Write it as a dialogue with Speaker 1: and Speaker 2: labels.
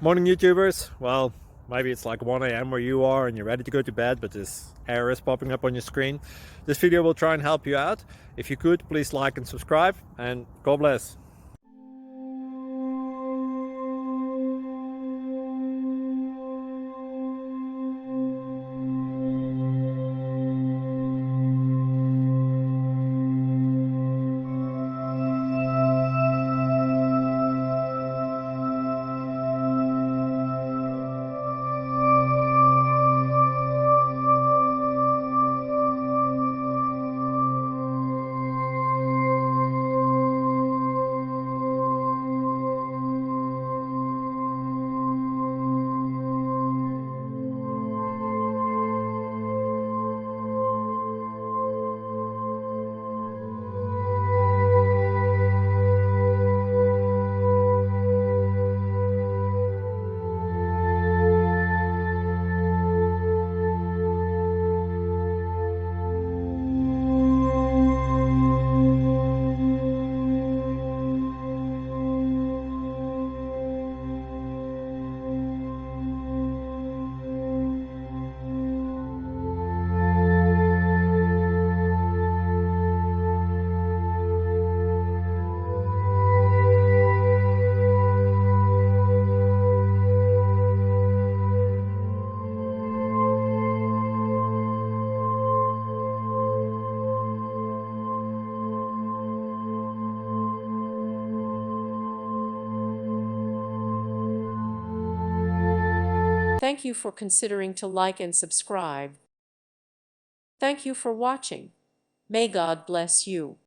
Speaker 1: Morning YouTubers. Well, maybe it's like 1 a.m. where you are and you're ready to go to bed, but this error is popping up on your screen. This video will try and help you out. If you could, please like and subscribe, and God bless.
Speaker 2: Thank you for considering to like and subscribe. Thank you for watching. May God bless you.